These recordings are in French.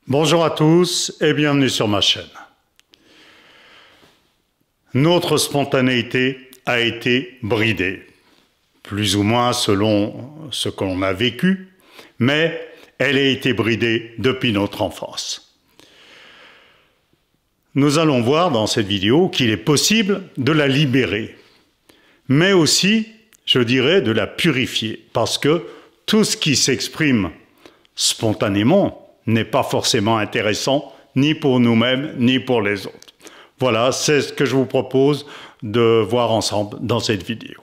Bonjour à tous et bienvenue sur ma chaîne. Notre spontanéité a été bridée, plus ou moins selon ce que l'on a vécu, mais elle a été bridée depuis notre enfance. Nous allons voir dans cette vidéo qu'il est possible de la libérer, mais aussi, je dirais, de la purifier, parce que tout ce qui s'exprime spontanément n'est pas forcément intéressant, ni pour nous-mêmes, ni pour les autres. Voilà, c'est ce que je vous propose de voir ensemble dans cette vidéo.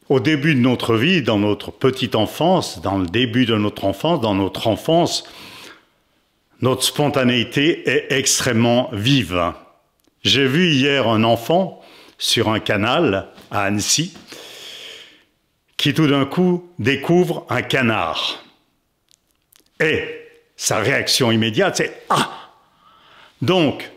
Au début de notre vie, dans notre petite enfance, dans le début de notre enfance, dans notre enfance, notre spontanéité est extrêmement vive. J'ai vu hier un enfant sur un canal à Annecy qui tout d'un coup découvre un canard. Et sa réaction immédiate, c'est « Ah !» Donc,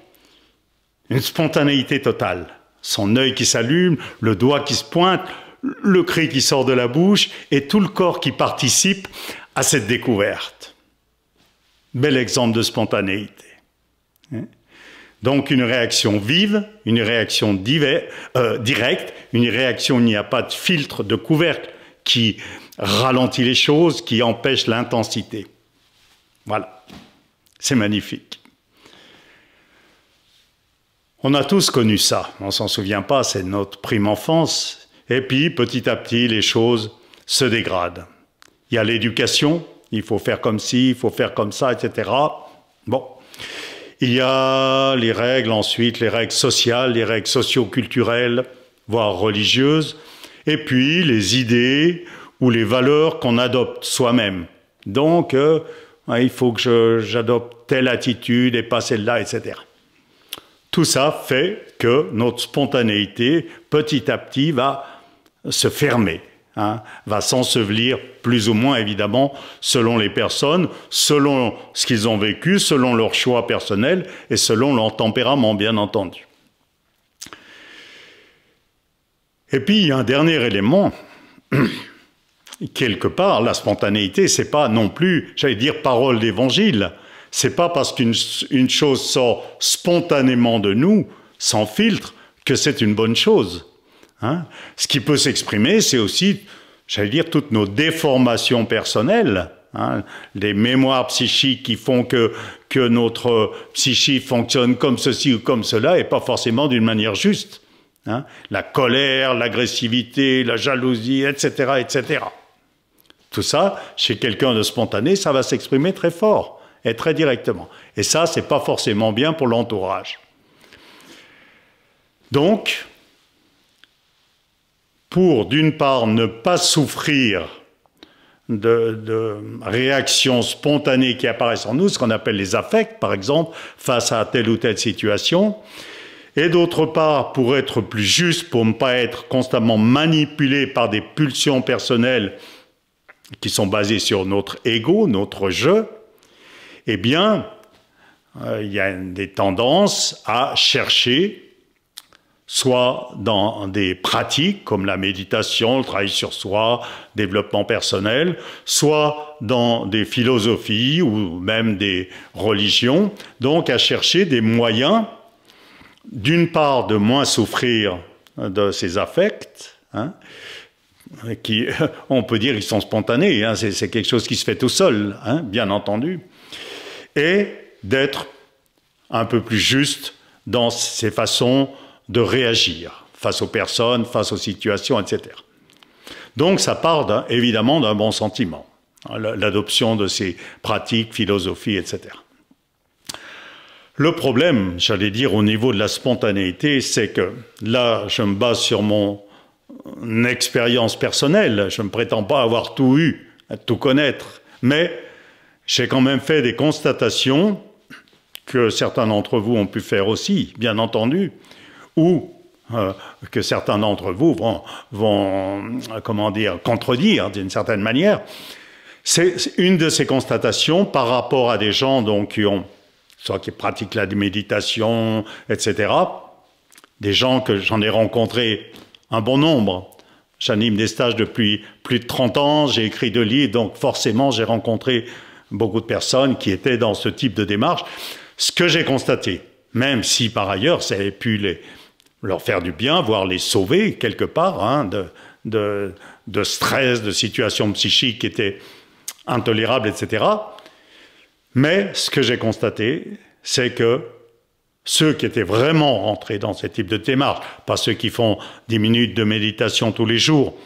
une spontanéité totale. Son œil qui s'allume, le doigt qui se pointe, le cri qui sort de la bouche et tout le corps qui participe à cette découverte. Bel exemple de spontanéité. Donc une réaction vive, une réaction directe, une réaction où il n'y a pas de filtre, de couvercle qui ralentit les choses, qui empêche l'intensité. Voilà, c'est magnifique. On a tous connu ça, on ne s'en souvient pas, c'est notre prime enfance. Et puis petit à petit, les choses se dégradent. Il y a l'éducation, il faut faire comme ci, il faut faire comme ça, etc. Bon. Il y a les règles ensuite, les règles sociales, les règles socio-culturelles, voire religieuses, et puis les idées ou les valeurs qu'on adopte soi-même. Donc, il faut que j'adopte telle attitude et pas celle-là, etc. Tout ça fait que notre spontanéité, petit à petit, va se fermer. Va s'ensevelir plus ou moins évidemment selon les personnes, selon ce qu'ils ont vécu, selon leurs choix personnels et selon leur tempérament bien entendu. Et puis il y a un dernier élément, quelque part la spontanéité c'est pas non plus, j'allais dire parole d'évangile, c'est pas parce qu'une chose sort spontanément de nous, sans filtre, que c'est une bonne chose. Ce qui peut s'exprimer, c'est aussi, j'allais dire, toutes nos déformations personnelles, les mémoires psychiques qui font que notre psychique fonctionne comme ceci ou comme cela, et pas forcément d'une manière juste. La colère, l'agressivité, la jalousie, etc., etc. Tout ça, chez quelqu'un de spontané, ça va s'exprimer très fort et très directement. Et ça, c'est pas forcément bien pour l'entourage. Donc, pour, d'une part, ne pas souffrir de réactions spontanées qui apparaissent en nous, ce qu'on appelle les affects, par exemple, face à telle ou telle situation, et d'autre part, pour être plus juste, pour ne pas être constamment manipulé par des pulsions personnelles qui sont basées sur notre ego, notre je, eh bien, il y a des tendances à chercher soit dans des pratiques comme la méditation, le travail sur soi, développement personnel, soit dans des philosophies ou même des religions, donc à chercher des moyens, d'une part de moins souffrir de ces affects, qui, on peut dire, ils sont spontanés, c'est quelque chose qui se fait tout seul, bien entendu, et d'être un peu plus juste dans ces façons de réagir face aux personnes, face aux situations, etc. Donc ça part évidemment d'un bon sentiment, l'adoption de ces pratiques, philosophies, etc. Le problème, j'allais dire, au niveau de la spontanéité, c'est que là, je me base sur mon expérience personnelle, je ne prétends pas avoir tout eu, tout connaître, mais j'ai quand même fait des constatations que certains d'entre vous ont pu faire aussi, bien entendu, ou que certains d'entre vous vont comment dire, contredire d'une certaine manière. C'est une de ces constatations par rapport à des gens donc, qui pratiquent la méditation, etc. Des gens que j'en ai rencontrés un bon nombre J'anime des stages depuis plus de 30 ans, j'ai écrit 2 livres, donc forcément j'ai rencontré beaucoup de personnes qui étaient dans ce type de démarche. Ce que j'ai constaté, même si par ailleurs ça avait pu leur faire du bien, voire les sauver quelque part, hein, de stress, de situations psychiques qui étaient intolérables, etc. Mais ce que j'ai constaté, c'est que ceux qui étaient vraiment rentrés dans ce type de démarche, pas ceux qui font 10 minutes de méditation tous les jours,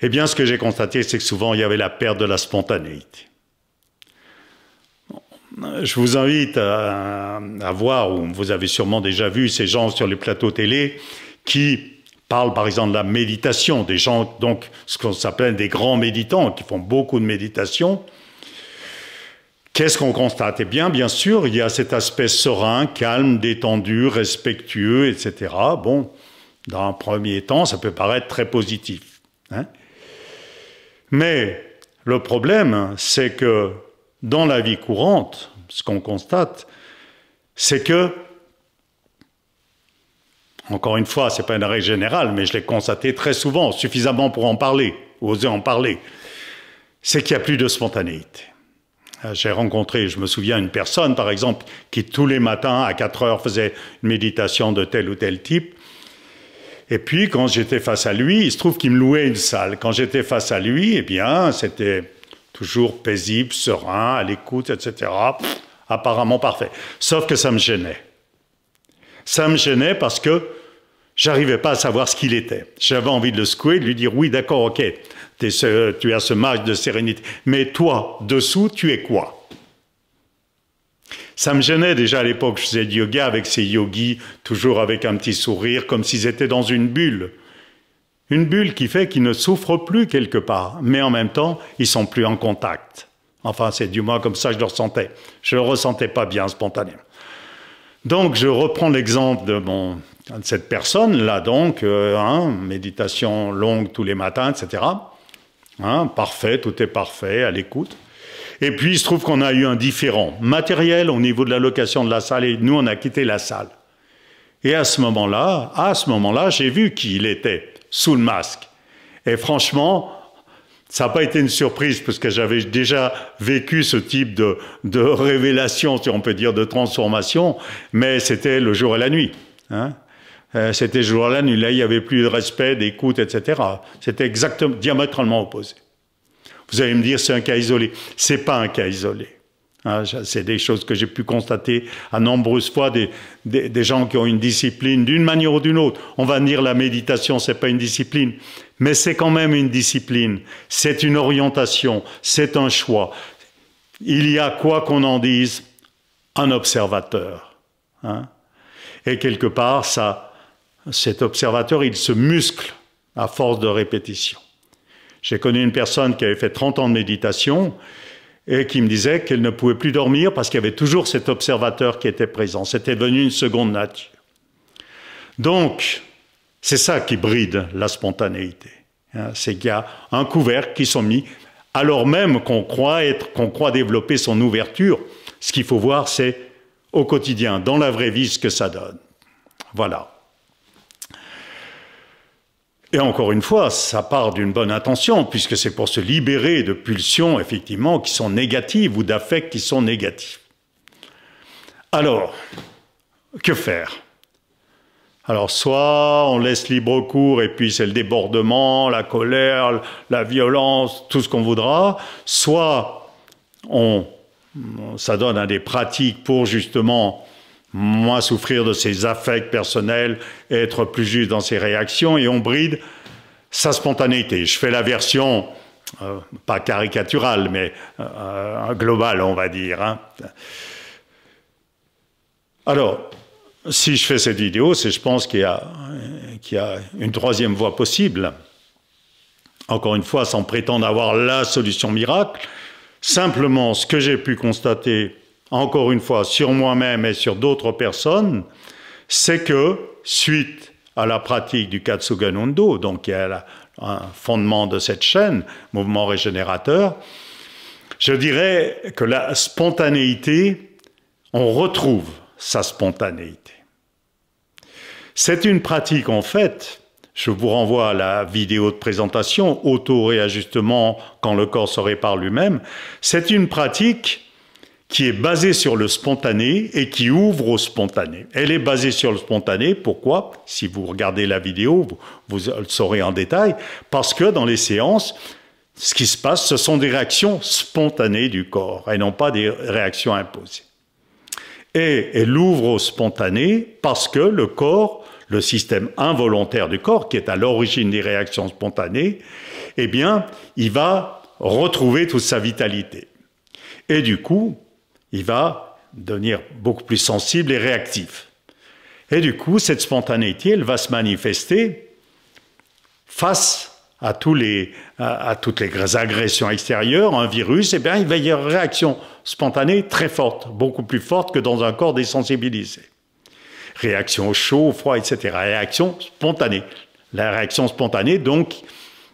eh bien ce que j'ai constaté, c'est que souvent il y avait la perte de la spontanéité. Je vous invite à voir, ou vous avez sûrement déjà vu ces gens sur les plateaux télé qui parlent par exemple de la méditation, des gens, donc ce qu'on s'appelle des grands méditants, qui font beaucoup de méditation. Qu'est-ce qu'on constate? Eh bien sûr, il y a cet aspect serein, calme, détendu, respectueux, etc. Bon, dans un premier temps, ça peut paraître très positif, hein. Mais le problème, c'est que dans la vie courante, ce qu'on constate, c'est que, encore une fois, ce n'est pas une règle générale, mais je l'ai constaté très souvent, suffisamment pour en parler, oser en parler, c'est qu'il n'y a plus de spontanéité. J'ai rencontré, je me souviens, une personne, par exemple, qui tous les matins, à 4 heures, faisait une méditation de tel ou tel type. Et puis, quand j'étais face à lui, il se trouve qu'il me louait une salle. Quand j'étais face à lui, eh bien, c'était toujours paisible, serein, à l'écoute, etc. Apparemment parfait. Sauf que ça me gênait. Ça me gênait parce que j'arrivais pas à savoir ce qu'il était. J'avais envie de le secouer, de lui dire, oui, d'accord, ok, tu as ce match de sérénité. Mais toi, dessous, tu es quoi? Ça me gênait déjà à l'époque. Je faisais du yoga avec ces yogis, toujours avec un petit sourire, comme s'ils étaient dans une bulle. Une bulle qui fait qu'ils ne souffrent plus quelque part, mais en même temps, ils sont plus en contact. Enfin, c'est du moins comme ça que je le ressentais. Je ne le ressentais pas bien spontanément. Donc, je reprends l'exemple de cette personne-là, donc, méditation longue tous les matins, etc. Parfait, tout est parfait, à l'écoute. Et puis, il se trouve qu'on a eu un différend matériel au niveau de la location de la salle, et nous, on a quitté la salle. Et à ce moment-là, j'ai vu qui il était, sous le masque. Et franchement, ça n'a pas été une surprise, parce que j'avais déjà vécu ce type de révélation, si on peut dire, de transformation, mais c'était le jour et la nuit. C'était le jour et la nuit. Là, il n'y avait plus de respect, d'écoute, etc. C'était exactement, diamétralement opposé. Vous allez me dire, c'est un cas isolé. Ce n'est pas un cas isolé. C'est des choses que j'ai pu constater à nombreuses fois, des gens qui ont une discipline d'une manière ou d'une autre. On va dire la méditation, ce n'est pas une discipline, mais c'est quand même une discipline. C'est une orientation, c'est un choix. Il y a, quoi qu'on en dise, un observateur. Et quelque part, cet observateur, il se muscle à force de répétition. J'ai connu une personne qui avait fait 30 ans de méditation et qui me disait qu'elle ne pouvait plus dormir parce qu'il y avait toujours cet observateur qui était présent. C'était devenu une seconde nature. Donc, c'est ça qui bride la spontanéité. C'est qu'il y a un couvercle qui sont mis, alors même qu'on croit développer son ouverture. Ce qu'il faut voir, c'est au quotidien, dans la vraie vie, ce que ça donne. Voilà. Et encore une fois, ça part d'une bonne intention, puisque c'est pour se libérer de pulsions, effectivement, qui sont négatives, ou d'affects qui sont négatifs. Alors, que faire? Alors, soit on laisse libre cours, et puis c'est le débordement, la colère, la violence, tout ce qu'on voudra, soit ça donne à des pratiques pour, justement, moins souffrir de ses affects personnels, être plus juste dans ses réactions, et on bride sa spontanéité. Je fais la version, pas caricaturale, mais globale, on va dire. Alors, si je fais cette vidéo, c'est je pense qu'il y a une troisième voie possible. Encore une fois, sans prétendre avoir la solution miracle, simplement ce que j'ai pu constater encore une fois, sur moi-même et sur d'autres personnes, c'est que, suite à la pratique du Katsuga no Endo, donc qui est un fondement de cette chaîne, mouvement régénérateur, je dirais que la spontanéité, on retrouve sa spontanéité. C'est une pratique, en fait, Je vous renvoie à la vidéo de présentation, auto-réajustement quand le corps se répare lui-même. C'est une pratique qui est basée sur le spontané et qui ouvre au spontané. Elle est basée sur le spontané. Pourquoi? Si vous regardez la vidéo, vous le saurez en détail. Parce que dans les séances, ce qui se passe, ce sont des réactions spontanées du corps et non pas des réactions imposées. Et elle ouvre au spontané parce que le corps, le système involontaire du corps, qui est à l'origine des réactions spontanées, eh bien, il va retrouver toute sa vitalité. Et du coup, il va devenir beaucoup plus sensible et réactif. Et du coup, cette spontanéité, elle va se manifester face à toutes les agressions extérieures. Un virus, eh bien, il va y avoir une réaction spontanée très forte, beaucoup plus forte que dans un corps désensibilisé. Réaction au chaud, au froid, etc. Réaction spontanée. La réaction spontanée, donc,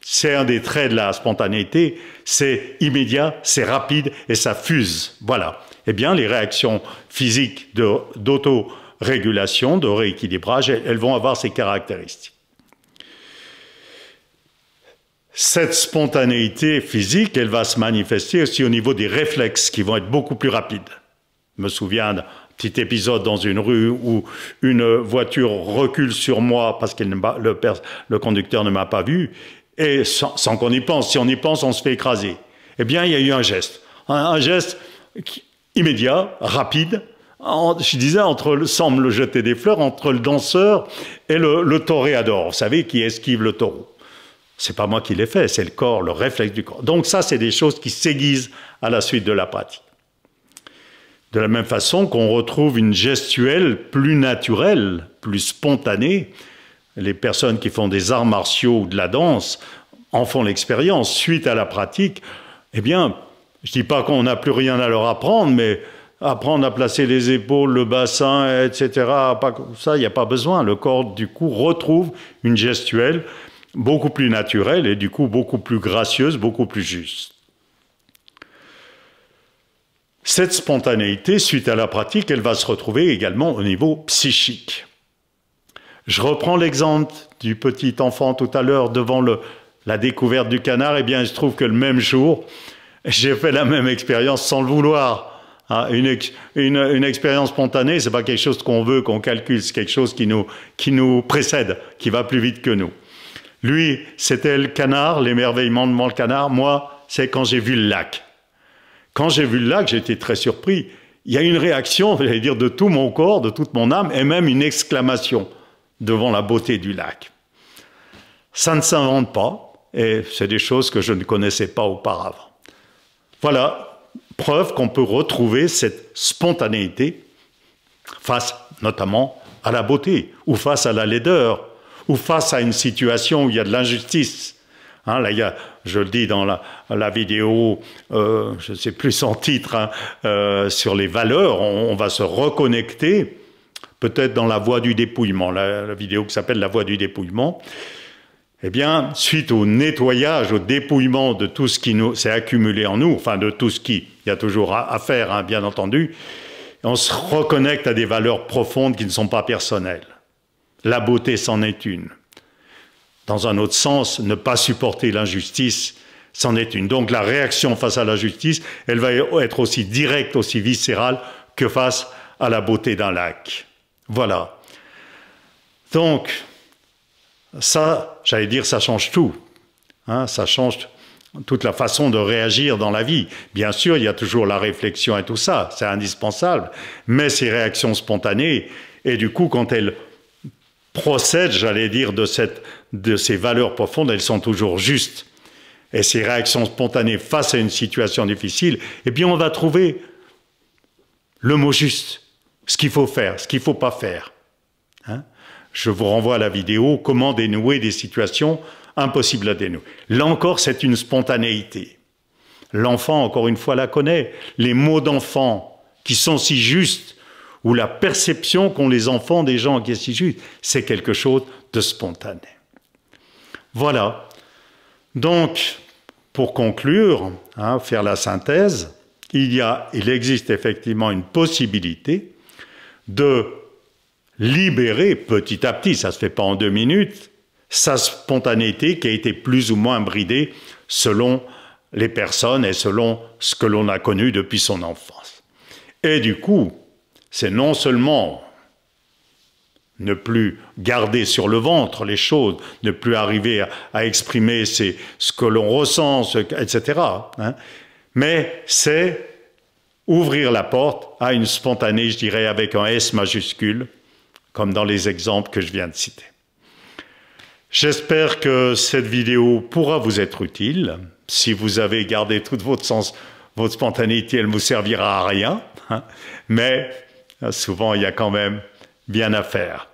c'est un des traits de la spontanéité, c'est immédiat, c'est rapide et ça fuse. Voilà. Eh bien, les réactions physiques d'autorégulation, de rééquilibrage, elles vont avoir ces caractéristiques. Cette spontanéité physique, elle va se manifester aussi au niveau des réflexes qui vont être beaucoup plus rapides. Je me souviens d'un petit épisode dans une rue où une voiture recule sur moi parce que le conducteur ne m'a pas vu, et sans qu'on y pense. Si on y pense, on se fait écraser. Eh bien, il y a eu un geste. Un geste immédiat, rapide. Je disais, sans me jeter des fleurs, entre le danseur et le toréador. Vous savez, qui esquive le taureau. C'est pas moi qui l'ai fait, c'est le corps, le réflexe du corps. Donc ça, c'est des choses qui s'aiguisent à la suite de la pratique. De la même façon qu'on retrouve une gestuelle plus naturelle, plus spontanée. Les personnes qui font des arts martiaux ou de la danse en font l'expérience suite à la pratique. Eh bien, je dis pas qu'on n'a plus rien à leur apprendre, mais apprendre à placer les épaules, le bassin, etc., ça, il n'y a pas besoin. Le corps, du coup, retrouve une gestuelle beaucoup plus naturelle et du coup beaucoup plus gracieuse, beaucoup plus juste. Cette spontanéité, suite à la pratique, elle va se retrouver également au niveau psychique. Je reprends l'exemple du petit enfant tout à l'heure devant la découverte du canard. Eh bien, il se trouve que le même jour, j'ai fait la même expérience sans le vouloir. Une expérience spontanée, c'est pas quelque chose qu'on veut, qu'on calcule, c'est quelque chose qui nous précède, qui va plus vite que nous. Lui, c'était le canard, l'émerveillement devant le canard. Moi, c'est quand j'ai vu le lac. Quand j'ai vu le lac, j'ai été très surpris. Il y a une réaction, j'allais dire, de tout mon corps, de toute mon âme, et même une exclamation devant la beauté du lac. Ça ne s'invente pas, et c'est des choses que je ne connaissais pas auparavant. Voilà, preuve qu'on peut retrouver cette spontanéité face notamment à la beauté, ou face à la laideur, ou face à une situation où il y a de l'injustice. Hein, là, je le dis dans la vidéo, je ne sais plus son titre, sur les valeurs, on va se reconnecter, peut-être dans la voie du dépouillement, la vidéo qui s'appelle la voie du dépouillement. Eh bien, suite au nettoyage, au dépouillement de tout ce qui s'est accumulé en nous, enfin de tout ce il y a toujours à faire, hein, bien entendu, on se reconnecte à des valeurs profondes qui ne sont pas personnelles. La beauté, c'en est une. Dans un autre sens, ne pas supporter l'injustice, c'en est une. Donc la réaction face à l'injustice, elle va être aussi directe, aussi viscérale que face à la beauté d'un lac. Voilà. Donc, ça, j'allais dire, ça change tout. Hein, ça change toute la façon de réagir dans la vie. Bien sûr, il y a toujours la réflexion et tout ça, c'est indispensable. Mais ces réactions spontanées, et du coup, quand elles procèdent, j'allais dire, de ces valeurs profondes, elles sont toujours justes. Et ces réactions spontanées face à une situation difficile, eh bien, on va trouver le mot juste, ce qu'il faut faire, ce qu'il ne faut pas faire. Hein? Je vous renvoie à la vidéo « Comment dénouer des situations impossibles à dénouer ». Là encore, c'est une spontanéité. L'enfant, encore une fois, la connaît. Les mots d'enfant qui sont si justes, ou la perception qu'ont les enfants des gens qui est si juste, c'est quelque chose de spontané. Voilà. Donc, pour conclure, hein, faire la synthèse, il existe effectivement une possibilité de libérer petit à petit, ça ne se fait pas en 2 minutes, sa spontanéité qui a été plus ou moins bridée selon les personnes et selon ce que l'on a connu depuis son enfance. Et du coup, c'est non seulement ne plus garder sur le ventre les choses, ne plus arriver à exprimer ce que l'on ressent, etc. Hein, mais c'est ouvrir la porte à une spontanée, je dirais, avec un S majuscule, comme dans les exemples que je viens de citer. J'espère que cette vidéo pourra vous être utile. Si vous avez gardé toute votre spontanéité, elle ne vous servira à rien. Hein, mais souvent, il y a quand même bien à faire.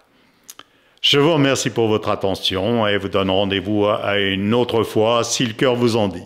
Je vous remercie pour votre attention et vous donne rendez-vous à une autre fois si le cœur vous en dit.